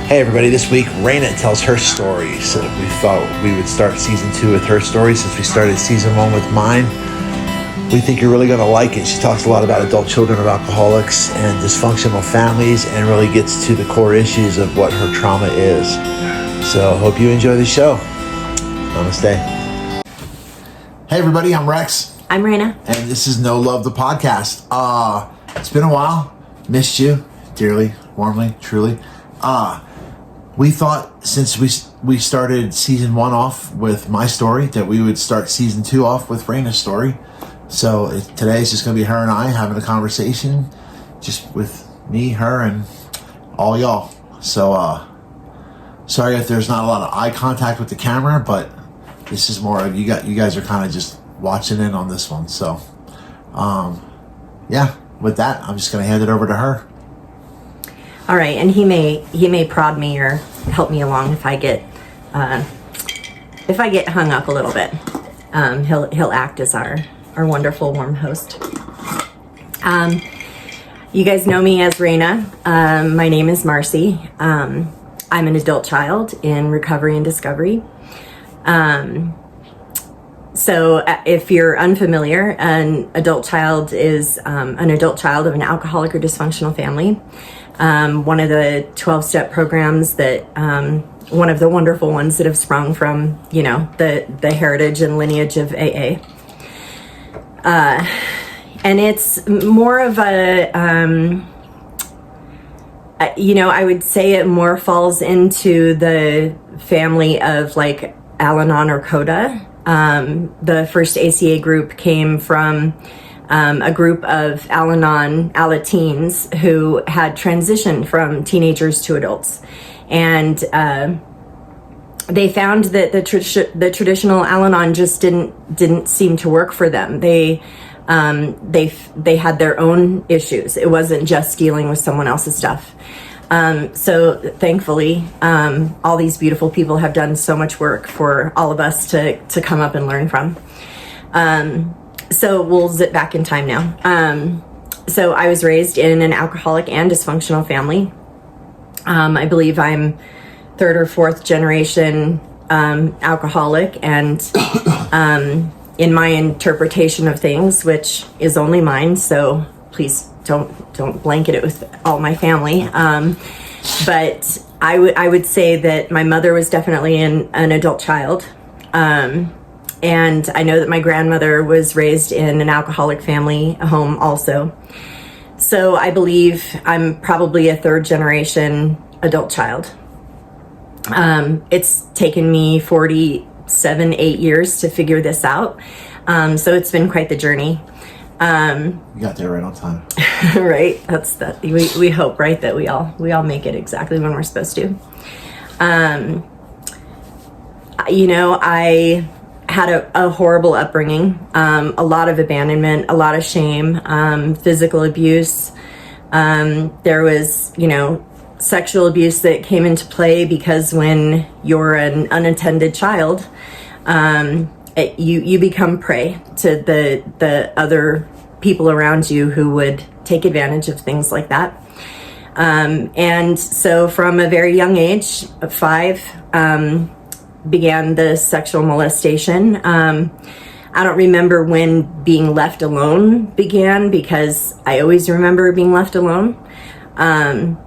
Hey everybody, this week Reina tells her story. So we thought we would start season 2 with her story since we started season 1 with mine. We think you're really going to like it. She talks a lot about adult children of alcoholics and dysfunctional families and really gets to the core issues of what her trauma is. So hope you enjoy the show. Namaste. Hey everybody, I'm Rex. I'm Reina. And this is No Love the podcast. It's been a while. Missed you dearly, warmly, truly. We thought since we started season 1 off with my story that we would start season 2 off with Reina's story. So today is just going to be her and I having a conversation, just with me, her, and all y'all. So sorry if there's not a lot of eye contact with the camera, but this is more of you guys are kind of just watching in on this one. So yeah, with that, I'm just going to hand it over to her. All right, and he may prod me or help me along if I get hung up a little bit. He'll act as our wonderful warm host. You guys know me as Reina. My name is Marci. I'm an adult child in recovery and discovery. So if you're unfamiliar, an adult child is an adult child of an alcoholic or dysfunctional family. One of the 12-step programs that, one of the wonderful ones that have sprung from, the heritage and lineage of AA. And it's more of I would say it more falls into the family of like Al-Anon or Coda. The first A.C.A group came from a group of Al-Anon Alateens who had transitioned from teenagers to adults. And they found that the traditional Al-Anon just didn't seem to work for them. They had their own issues. It wasn't just dealing with someone else's stuff. So thankfully, all these beautiful people have done so much work for all of us to come up and learn from. So we'll zip back in time now. So I was raised in an alcoholic and dysfunctional family. I believe I'm 3rd or 4th generation alcoholic, and in my interpretation of things, which is only mine, so please don't blanket it with all my family. But I would say that my mother was definitely an adult child. And I know that my grandmother was raised in an alcoholic family home also. So I believe I'm probably a 3rd generation adult child. It's taken me 8 years to figure this out. So it's been quite the journey. You got there right on time. Right. That's that. We hope, right, that we all make it exactly when we're supposed to. I had a horrible upbringing, a lot of abandonment, a lot of shame, physical abuse. There was, sexual abuse that came into play because when you're an unattended child, you become prey to the other people around you who would take advantage of things like that. And so from a very young age of 5, began the sexual molestation. I don't remember when being left alone began because I always remember being left alone.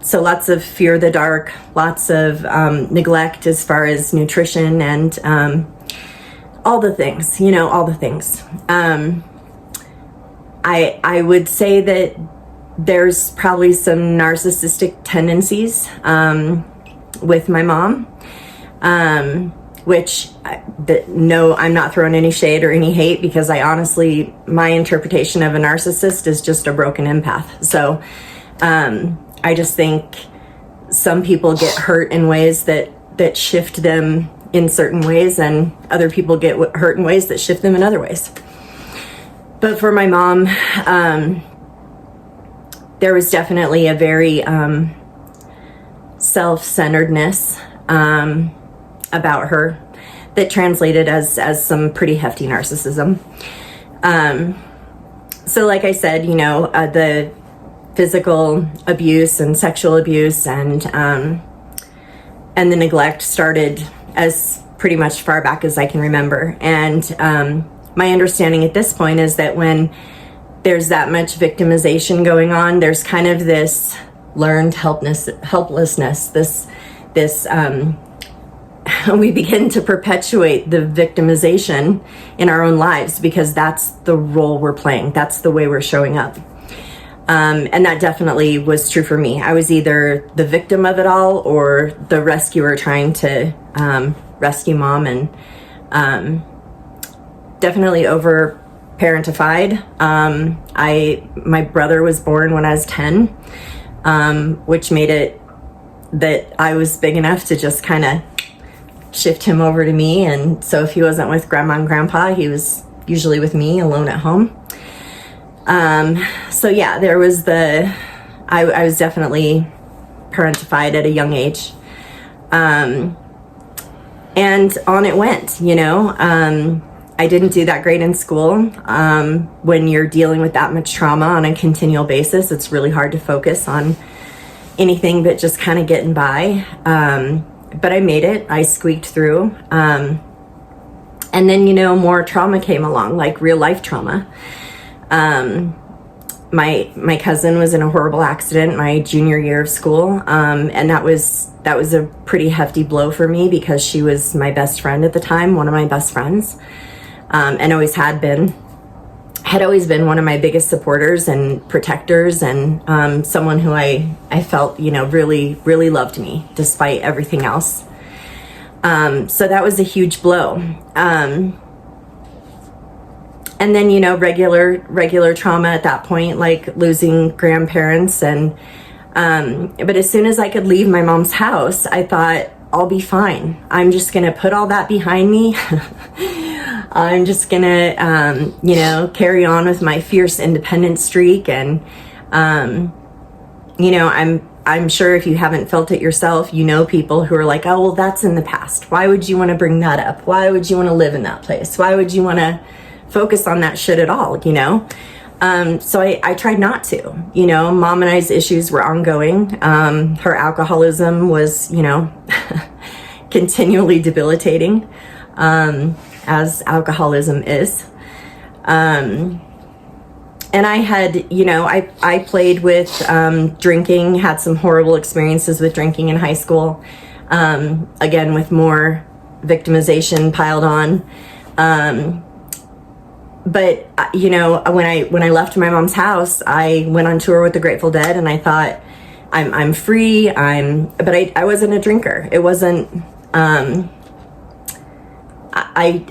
So lots of fear of the dark, lots of neglect as far as nutrition and all the things, all the things. I would say that there's probably some narcissistic tendencies with my mom. Which, no, I'm not throwing any shade or any hate because my interpretation of a narcissist is just a broken empath. So I just think some people get hurt in ways that shift them in certain ways, and other people get hurt in ways that shift them in other ways. But for my mom, there was definitely a very self-centeredness about her that translated as some pretty hefty narcissism. So like I said, the physical abuse and sexual abuse and the neglect started as pretty much far back as I can remember. And my understanding at this point is that when there's that much victimization going on, there's kind of this learned helplessness, this we begin to perpetuate the victimization in our own lives because that's the role we're playing. That's the way we're showing up. And that definitely was true for me. I was either the victim of it all or the rescuer trying to rescue mom, and definitely over parentified. My brother was born when I was 10, which made it that I was big enough to just kind of shift him over to me. And so if he wasn't with grandma and grandpa, he was usually with me alone at home. So yeah, there was I was definitely parentified at a young age. And on it went, I didn't do that great in school. When you're dealing with that much trauma on a continual basis, it's really hard to focus on anything but just kind of getting by. But I made it. I squeaked through. And then, more trauma came along, like real life trauma. My cousin was in a horrible accident my junior year of school. And that was a pretty hefty blow for me because she was my best friend at the time, one of my best friends. And always had always been one of my biggest supporters and protectors, and someone who I felt, really, really loved me despite everything else. So that was a huge blow. And then, regular trauma at that point, like losing grandparents. And but as soon as I could leave my mom's house, I thought, I'll be fine. I'm just going to put all that behind me. I'm just going to, carry on with my fierce independent streak. And, I'm sure if you haven't felt it yourself, people who are like, oh, well, that's in the past. Why would you want to bring that up? Why would you want to live in that place? Why would you want to focus on that shit at all, So I tried not to, Mom and I's issues were ongoing. Her alcoholism was, continually debilitating, as alcoholism is. And I had, I played with drinking, had some horrible experiences with drinking in high school. Again, with more victimization piled on. But when I left my mom's house, I went on tour with the Grateful Dead, and I thought, I'm free. But I wasn't a drinker. It wasn't. I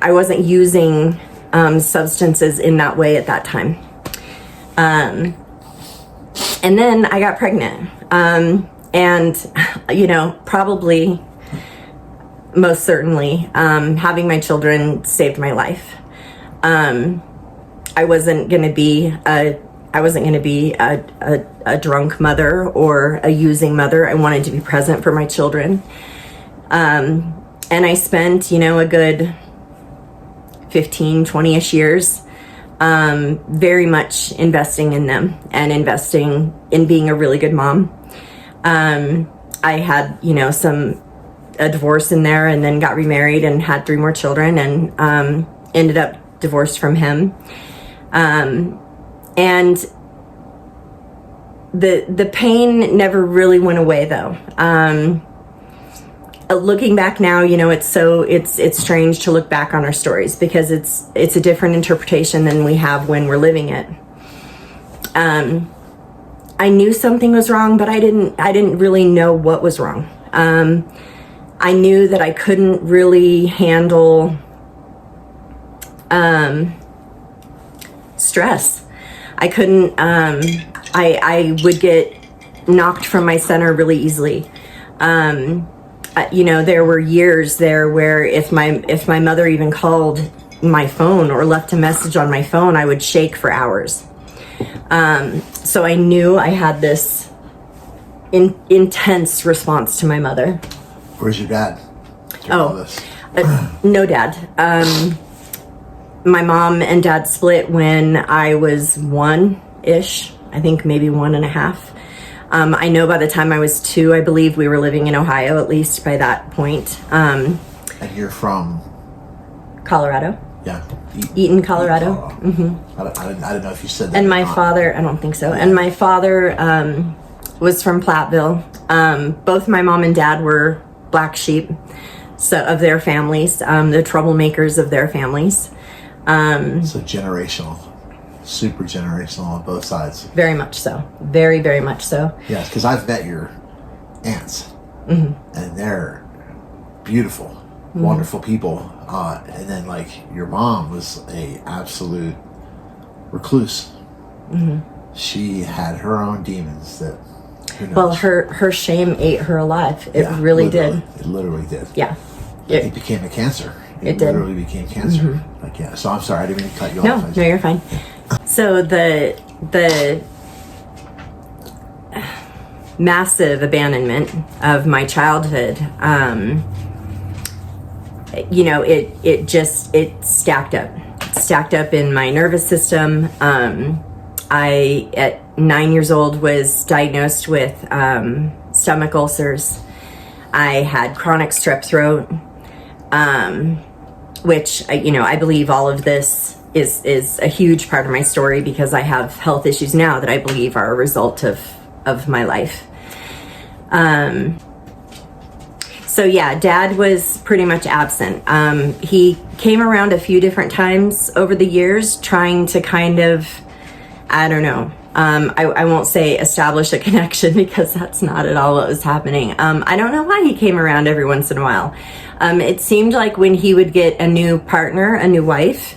wasn't using substances in that way at that time. And then I got pregnant. And probably, most certainly, having my children saved my life. I wasn't going to be a drunk mother or a using mother. I wanted to be present for my children. And I spent, a good 15, 20-ish years, very much investing in them and investing in being a really good mom. I had, a divorce in there, and then got remarried and had 3 more children, and ended up divorced from him. And the pain never really went away, though. Looking back now, it's strange to look back on our stories because it's a different interpretation than we have when we're living it. I knew something was wrong, but I didn't really know what was wrong. I knew that I couldn't really handle stress. I couldn't, I would get knocked from my center really easily. There were years there where if my mother even called my phone or left a message on my phone, I would shake for hours. So I knew I had this intense response to my mother. Where's your dad? No dad. My mom and dad split when I was 1-ish, I think maybe 1.5. I know by the time I was 2, I believe we were living in Ohio, at least by that point. And you're from? Colorado. Yeah. Eaton, Colorado. Mm-hmm. I didn't know if you said that. And my father, I don't think so. Yeah. And my father was from Platteville. Both my mom and dad were black sheep of their families, the troublemakers of their families. So generational. Super generational on both sides. Very much so. Very, very much so. Yes, because I've met your aunts, and they're beautiful, wonderful people. And then, like, your mom was a absolute recluse. She had her own demons that. Who knows? Well, her shame ate her alive. It really did. It literally did. Yeah. It became a cancer. It literally became cancer. Like, yeah. So I'm sorry, I didn't mean to cut you off. No, you're fine. So the massive abandonment of my childhood, it stacked up in my nervous system. I, at 9 years old, was diagnosed with stomach ulcers. I had chronic strep throat, which, I believe all of this is a huge part of my story, because I have health issues now that I believe are a result of my life. So yeah, Dad was pretty much absent. He came around a few different times over the years, trying to kind of, I don't know, I won't say establish a connection, because that's not at all what was happening. I don't know why he came around every once in a while. It seemed like when he would get a new partner, a new wife,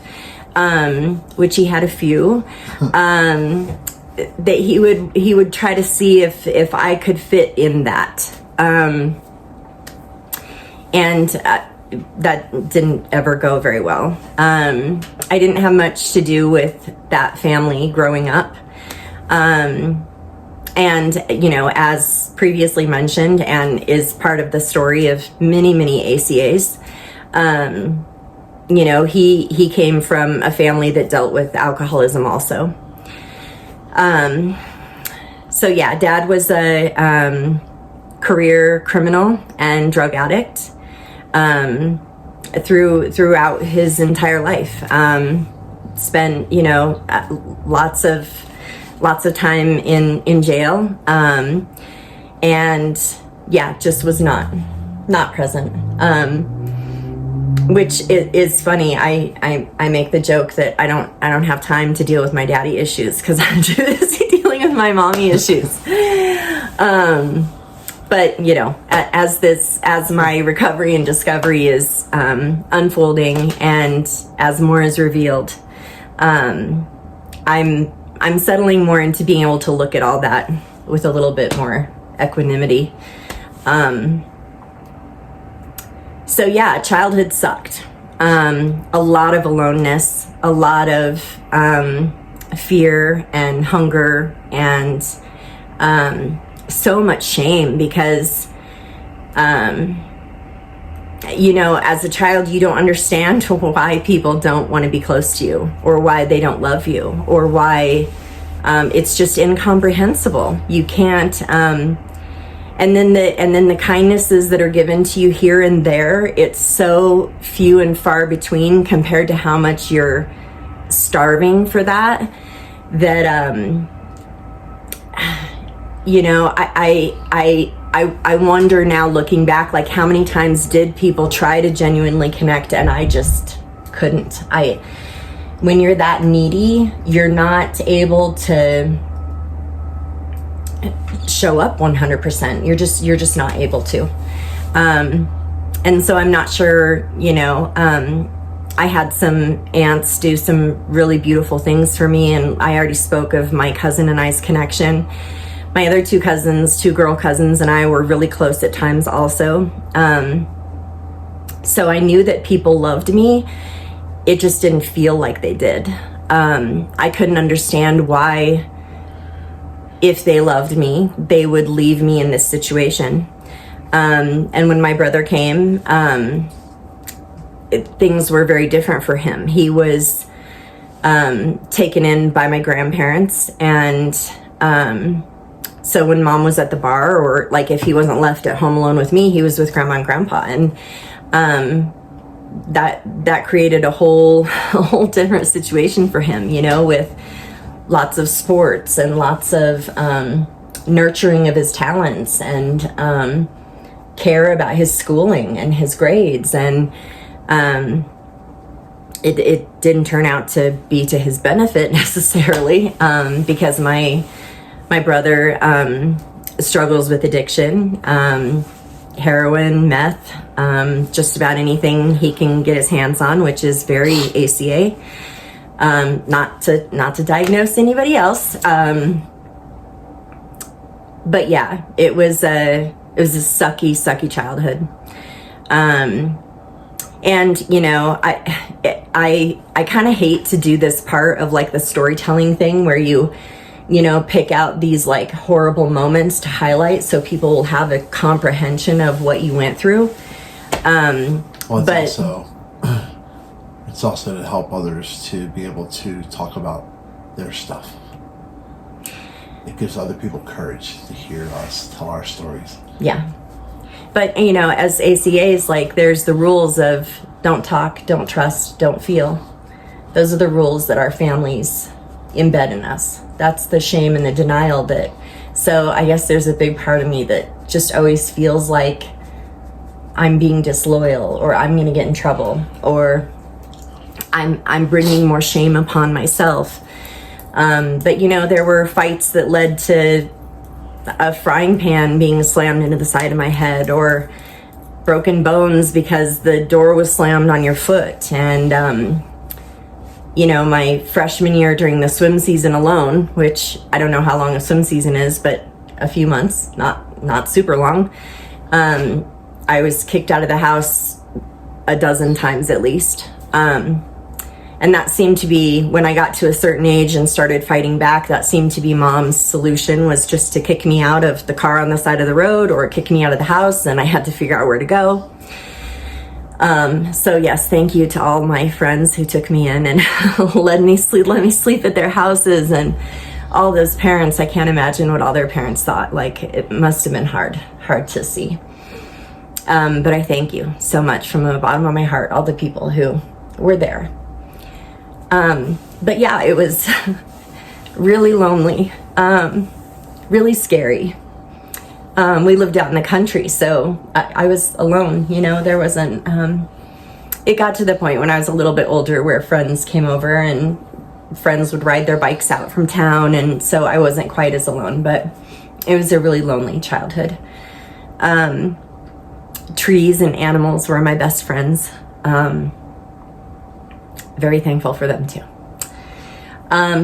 which he had a few, that he would try to see if I could fit in that. And that didn't ever go very well. I didn't have much to do with that family growing up. And, as previously mentioned, and is part of the story of many, many A.C.A.s, he came from a family that dealt with alcoholism also. So yeah, Dad was a career criminal and drug addict throughout his entire life. Spent lots of time in jail, and yeah, just was not present. Which is funny. I make the joke that I don't have time to deal with my daddy issues, because I'm too busy dealing with my mommy issues. But as my recovery and discovery is unfolding, and as more is revealed, I'm settling more into being able to look at all that with a little bit more equanimity. So yeah, childhood sucked. A lot of aloneness, a lot of fear and hunger, and so much shame, because as a child, you don't understand why people don't want to be close to you, or why they don't love you, or why it's just incomprehensible. You can't. And then the kindnesses that are given to you here and there, it's so few and far between compared to how much you're starving for that. I wonder now, looking back, like, how many times did people try to genuinely connect, and I just couldn't. When you're that needy, you're not able to show up 100%. You're just not able to. And so I'm not sure, I had some aunts do some really beautiful things for me, and I already spoke of my cousin and I's connection. My other two girl cousins, and I were really close at times also. So I knew that people loved me. It just didn't feel like they did. I couldn't understand why, if they loved me, they would leave me in this situation. And when my brother came, things were very different for him. He was taken in by my grandparents and So when mom was at the bar, or like if he wasn't left at home alone with me, he was with grandma and grandpa. And that created a whole different situation for him, you know, with lots of sports and lots of nurturing of his talents and care about his schooling and his grades. And it didn't turn out to be to his benefit necessarily, because my brother struggles with addiction, heroin, meth, just about anything he can get his hands on, which is very A.C.A. Not to diagnose anybody else, but yeah, it was a sucky childhood. And you know, I kind of hate to do this part of like the storytelling thing where you know, pick out these like horrible moments to highlight so people will have a comprehension of what you went through. Well, it's also to help others to be able to talk about their stuff. It gives other people courage to hear us tell our stories. Yeah. But, you know, as ACAs, like, there's the rules of don't talk, don't trust, don't feel. Those are the rules that our families embed in us. That's the shame and the denial that... So I guess there's a big part of me that just always feels like I'm being disloyal, or I'm going to get in trouble, or I'm bringing more shame upon myself. But, you know, there were fights that led to a frying pan being slammed into the side of my head, or broken bones because the door was slammed on your foot. And, you know, my freshman year during the swim season alone, which I don't know how long a swim season is, but a few months, not super long, I was kicked out of the house a dozen times at least. And that seemed to be, when I got to a certain age and started fighting back, that seemed to be mom's solution, was just to kick me out of the car on the side of the road or kick me out of the house, and I had to figure out where to go. So yes, thank you to all my friends who took me in and let me sleep at their houses, and all those parents. I can't imagine what all their parents thought. Like, it must have been hard to see. But I thank you so much from the bottom of my heart, all the people who were there. But yeah, it was really lonely, really scary. We lived out in the country, so I was alone, you know. There wasn't, it got to the point when I was a little bit older where friends came over and friends would ride their bikes out from town, and so I wasn't quite as alone, but it was a really lonely childhood. Trees and animals were my best friends. Very thankful for them too.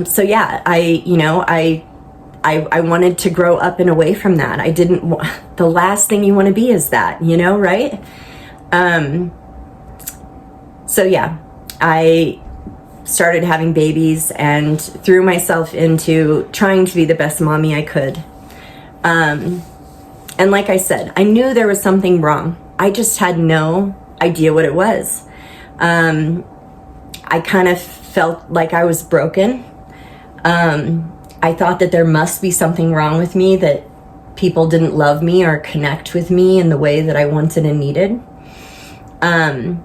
So yeah, I wanted to grow up and away from that. I didn't the last thing you want to be is that, you know, right? So yeah, I started having babies and threw myself into trying to be the best mommy I could. And like I said, I knew there was something wrong. I just had no idea what it was. I kind of felt like I was broken. I thought that there must be something wrong with me, that people didn't love me or connect with me in the way that I wanted and needed. And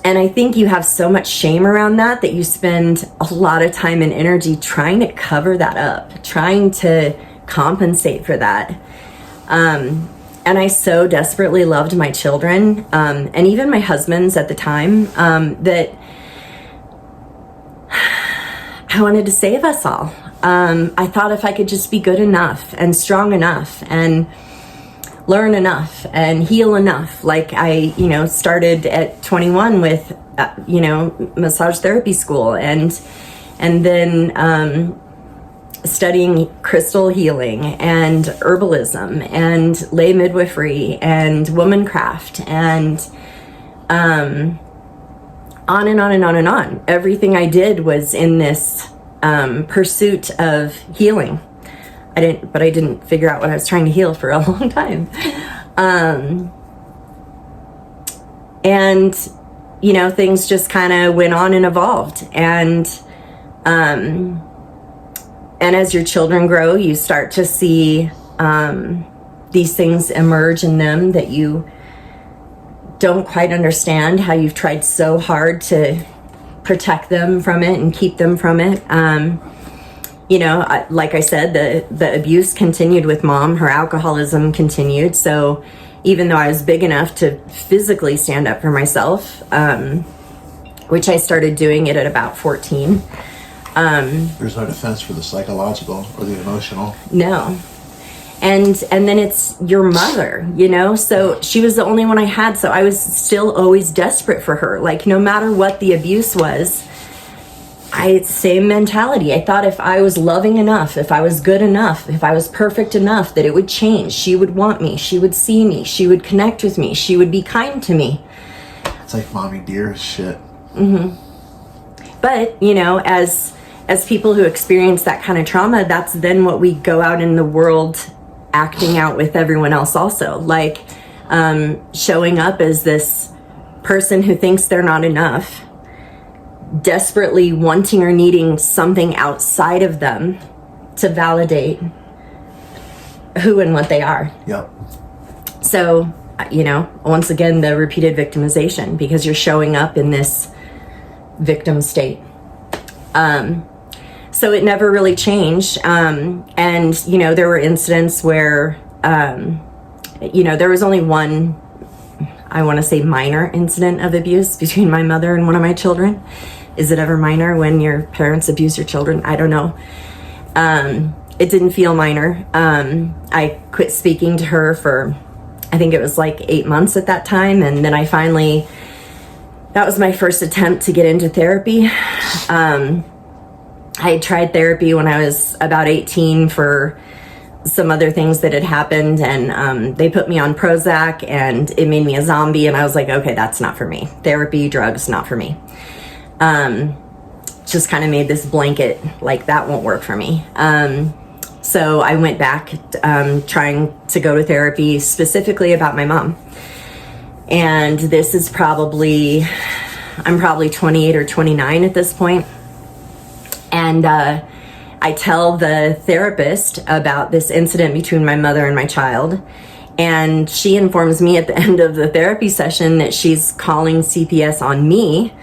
I think you have so much shame around that you spend a lot of time and energy trying to cover that up, trying to compensate for that. And I so desperately loved my children, and even my husbands at the time, that I wanted to save us all. I thought if I could just be good enough and strong enough and learn enough and heal enough. Like I, started at 21 with, massage therapy school and then studying crystal healing and herbalism and lay midwifery and womancraft and on and on and on and on. Everything I did was in this pursuit of healing. I didn't figure out what I was trying to heal for a long time. And things just kind of went on and evolved. And as your children grow, you start to see these things emerge in them that you don't quite understand, how you've tried so hard to protect them from it and keep them from it. Like I said, the abuse continued with mom. Her alcoholism continued. So even though I was big enough to physically stand up for myself, which I started doing it at about 14. There's no defense for the psychological or the emotional. No. And then it's your mother, so she was the only one I had. So I was still always desperate for her. Like, no matter what the abuse was, same mentality. I thought if I was loving enough, if I was good enough, if I was perfect enough, that it would change. She would want me. She would see me. She would connect with me. She would be kind to me. It's like mommy dear shit. Mm-hmm. But, as people who experience that kind of trauma, that's then what we go out in the world acting out with everyone else also. Like, showing up as this person who thinks they're not enough, desperately wanting or needing something outside of them to validate who and what they are. Yep. So, once again, the repeated victimization, because you're showing up in this victim state. So it never really changed. And, there were incidents where, there was only one, I want to say, minor incident of abuse between my mother and one of my children. Is it ever minor when your parents abuse your children? I don't know. It didn't feel minor. I quit speaking to her for, I think it was like 8 months at that time. And then that was my first attempt to get into therapy. I had tried therapy when I was about 18 for some other things that had happened, and they put me on Prozac, and it made me a zombie, and I was like, okay, that's not for me. Therapy, drugs, not for me. Just kind of made this blanket, like, that won't work for me. So I went back trying to go to therapy specifically about my mom. And this is I'm probably 28 or 29 at this point. And I tell the therapist about this incident between my mother and my child. And she informs me at the end of the therapy session that she's calling CPS on me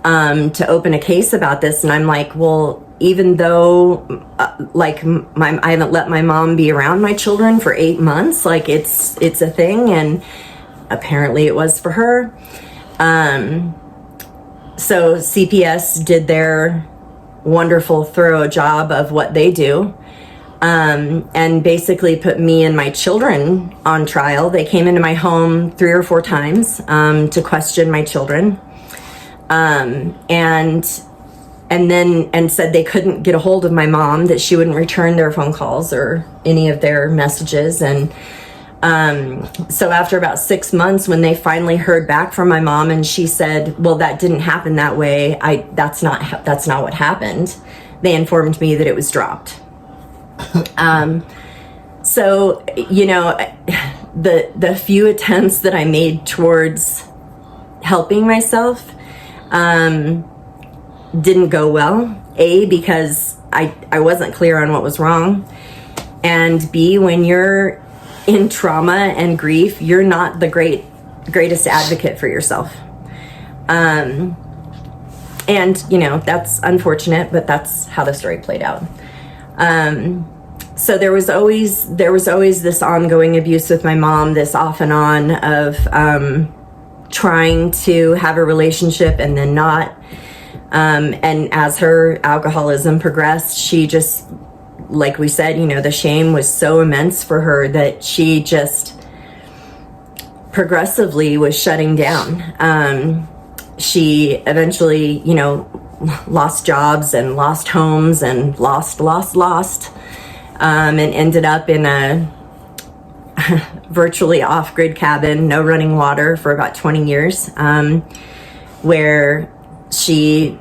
to open a case about this. And I'm like, well, even though I haven't let my mom be around my children for 8 months, like it's a thing. And apparently it was for her. So CPS did their wonderful, thorough job of what they do, and basically put me and my children on trial. They came into my home 3 or 4 times to question my children, and said they couldn't get a hold of my mom, that she wouldn't return their phone calls or any of their messages. And so after about 6 months, when they finally heard back from my mom, and she said, well, that didn't happen that way, that's not what happened, they informed me that it was dropped. So, the few attempts that I made towards helping myself didn't go well. A, because I wasn't clear on what was wrong, and B, when you're in trauma and grief, you're not the greatest advocate for yourself. And that's unfortunate, but that's how the story played out. So there was always this ongoing abuse with my mom, this off and on of trying to have a relationship and then not. And as her alcoholism progressed, she just, like we said, the shame was so immense for her that she just progressively was shutting down. She eventually, lost jobs and lost homes and lost, and ended up in a virtually off-grid cabin, no running water, for about 20 years, where she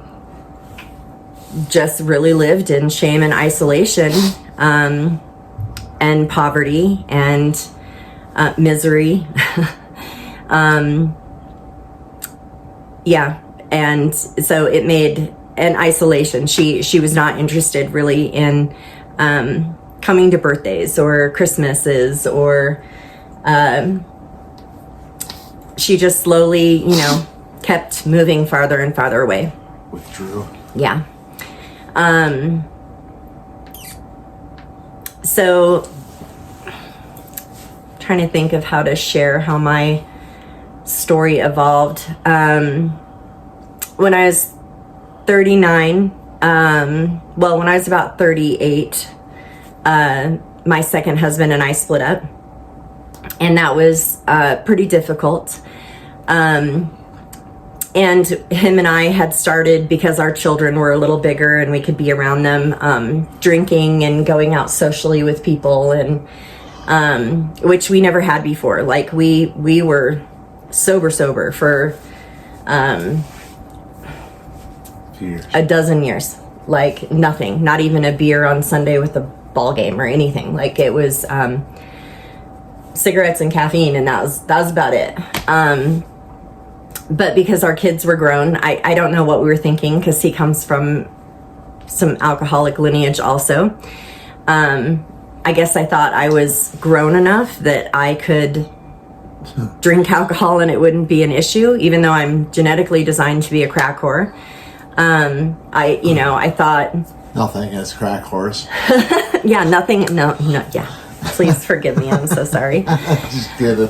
just really lived in shame and isolation, and poverty and misery. And so it made an isolation. She was not interested really in coming to birthdays or Christmases, or she just slowly, kept moving farther and farther away. Withdrew. Yeah. So, trying to think of how to share how my story evolved. When I was 39, when I was about 38, my second husband and I split up, and that was pretty difficult. And him and I had started, because our children were a little bigger and we could be around them, drinking and going out socially with people, and which we never had before. Like we were sober for a dozen years, like nothing, not even a beer on Sunday with a ball game or anything. Like it was cigarettes and caffeine, and that was about it. But because our kids were grown, I don't know what we were thinking, because he comes from some alcoholic lineage also. I guess I thought I was grown enough that I could drink alcohol and it wouldn't be an issue, even though I'm genetically designed to be a crack whore. I thought... Nothing is crack whores. Yeah, nothing, no, yeah. Please forgive me, I'm so sorry. Just kidding.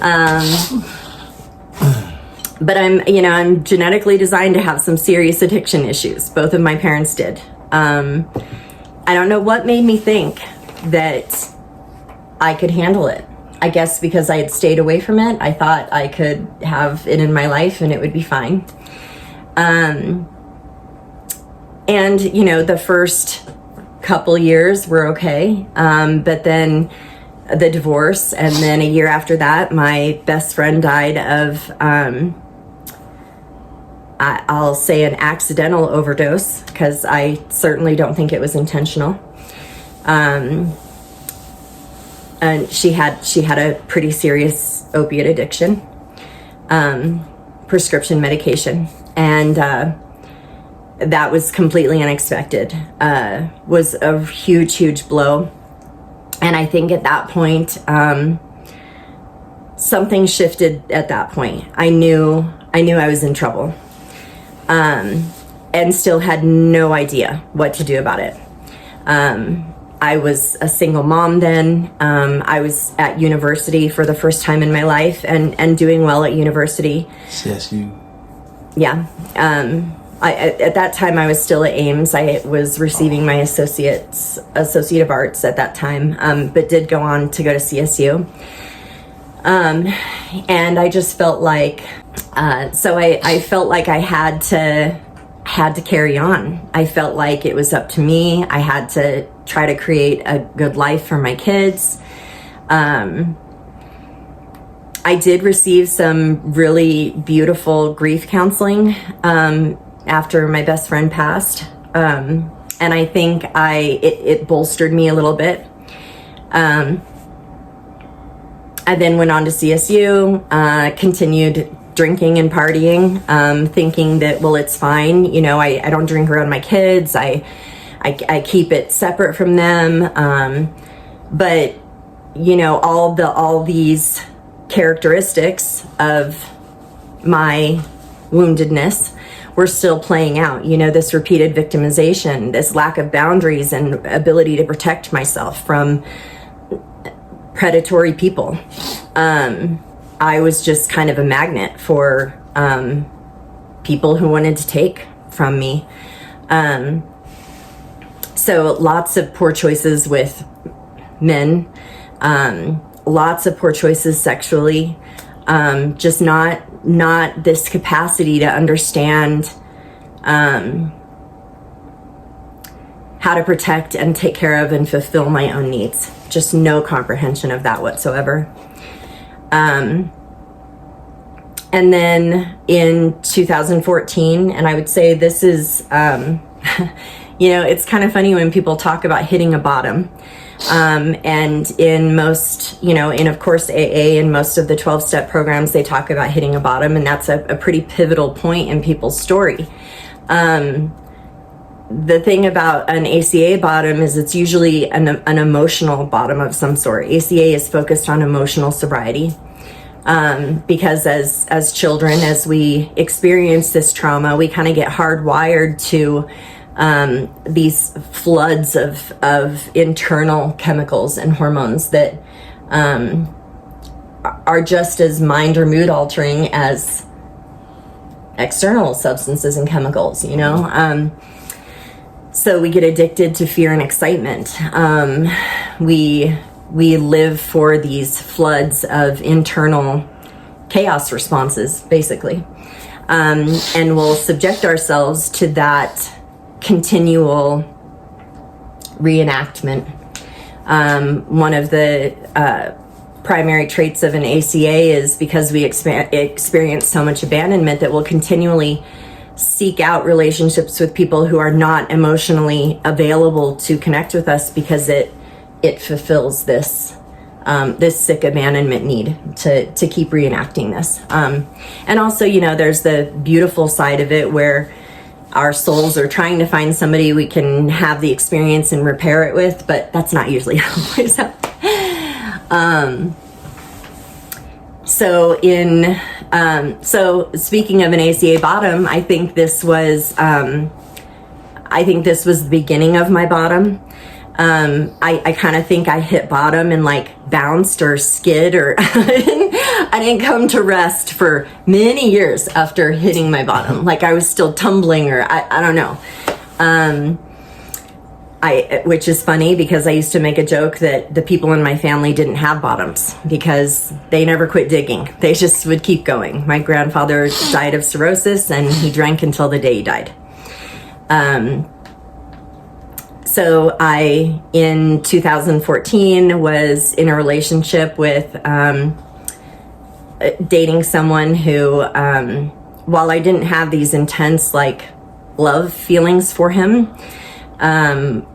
But I'm genetically designed to have some serious addiction issues. Both of my parents did. I don't know what made me think that I could handle it. I guess because I had stayed away from it, I thought I could have it in my life and it would be fine. And, the first couple years were okay. But then the divorce, and then a year after that, my best friend died of... I'll say an accidental overdose, because I certainly don't think it was intentional. And she had a pretty serious opiate addiction, prescription medication, and that was completely unexpected. Was a huge blow, and I think at that point, something shifted. At that point, I knew I was in trouble. And still had no idea what to do about it. I was a single mom then. I was at university for the first time in my life, and doing well at university. CSU. Yeah. At that time, I was still at Ames. I was receiving my Associate of Arts at that time, but did go on to go to CSU. And I just felt like, I felt like I had to carry on. I felt like it was up to me. I had to try to create a good life for my kids. I did receive some really beautiful grief counseling, after my best friend passed. And I think it bolstered me a little bit. I then went on to CSU, continued drinking and partying, thinking that, well, it's fine. I don't drink around my kids. I keep it separate from them. But, all these characteristics of my woundedness were still playing out. This repeated victimization, this lack of boundaries and ability to protect myself from predatory people. I was just kind of a magnet for people who wanted to take from me. So lots of poor choices with men, lots of poor choices sexually, just not this capacity to understand how to protect and take care of and fulfill my own needs. Just no comprehension of that whatsoever. And then in 2014, and I would say this is, it's kind of funny when people talk about hitting a bottom. And in most, in of course AA and most of the 12-step programs, they talk about hitting a bottom, and that's a pretty pivotal point in people's story. the thing about an ACA bottom is it's usually an emotional bottom of some sort. ACA is focused on emotional sobriety. Because as children, as we experience this trauma, we kind of get hardwired to these floods of internal chemicals and hormones that are just as mind or mood altering as external substances and chemicals, you know? So we get addicted to fear and excitement. We live for these floods of internal chaos responses, basically. And we'll subject ourselves to that continual reenactment. One of the primary traits of an ACA is because we experience so much abandonment that we'll continually seek out relationships with people who are not emotionally available to connect with us, because it fulfills this sick abandonment need to keep reenacting this. And also, you know, there's the beautiful side of it where our souls are trying to find somebody we can have the experience and repair it with, but that's not usually how it plays out. So speaking of an ACA bottom, I think this was the beginning of my bottom. I kind of think I hit bottom and like bounced or skid, or I didn't come to rest for many years after hitting my bottom. Like I was still tumbling, or I don't know. Which is funny because I used to make a joke that the people in my family didn't have bottoms because they never quit digging. They just would keep going. My grandfather died of cirrhosis and he drank until the day he died. So I, in 2014, was in a relationship with, dating someone who, while I didn't have these intense, like, love feelings for him,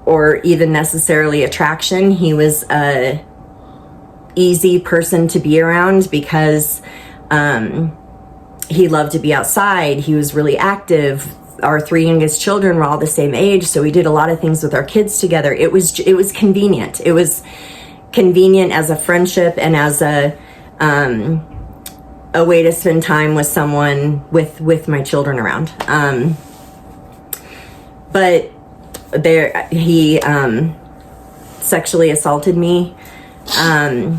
or even necessarily attraction, he was a easy person to be around because, he loved to be outside. He was really active. Our 3 youngest children were all the same age, so we did a lot of things with our kids together. It was convenient. It was convenient as a friendship and as a way to spend time with someone with my children around. But he sexually assaulted me, and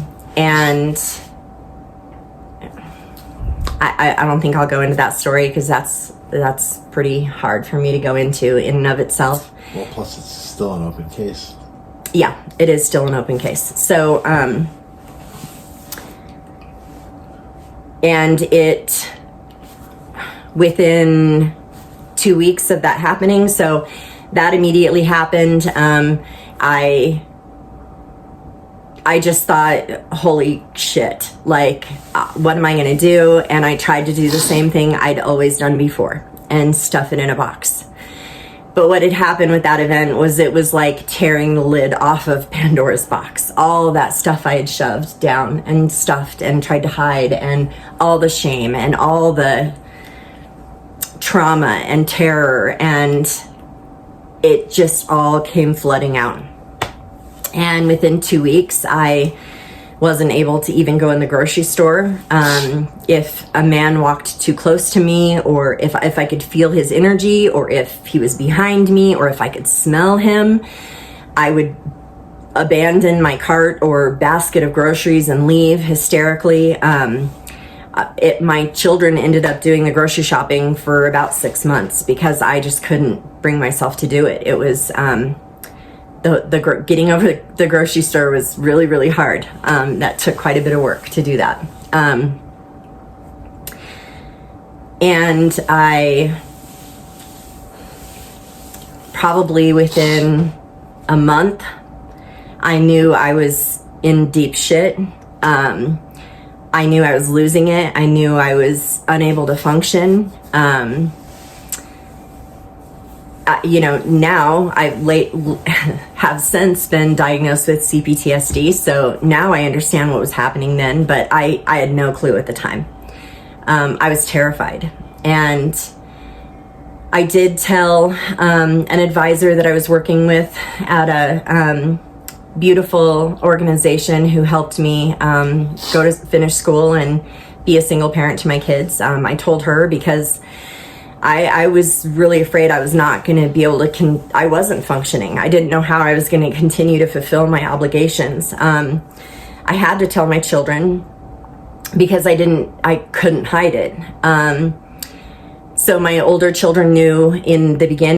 I don't think I'll go into that story because that's pretty hard for me to go into in and of itself. Well, plus it's still an open case. Yeah, it is still an open case. So, and it, within 2 weeks of that happening, so that immediately happened. I just thought, holy shit, like, what am I going to do? And I tried to do the same thing I'd always done before and stuff it in a box. But what had happened with that event was it was like tearing the lid off of Pandora's box. All of that stuff I had shoved down and stuffed and tried to hide, and all the shame and all the trauma and terror, and it just all came flooding out. And within 2 weeks, I wasn't able to even go in the grocery store. If a man walked too close to me, or if I could feel his energy, or if he was behind me, or if I could smell him, I would abandon my cart or basket of groceries and leave hysterically. My children ended up doing the grocery shopping for about 6 months because I just couldn't bring myself to do it. It was... getting over the grocery store was really, really hard. That took quite a bit of work to do that. And I probably within a month, I knew I was in deep shit. I knew I was losing it. I knew I was unable to function. Now I have since been diagnosed with CPTSD, so now I understand what was happening then, but I had no clue at the time. I was terrified, and I did tell an advisor that I was working with at a beautiful organization who helped me go to finish school and be a single parent to my kids. I told her because I was really afraid I was not going to be able to, I wasn't functioning. I didn't know how I was going to continue to fulfill my obligations. I had to tell my children because I couldn't hide it. So my older children knew in the beginning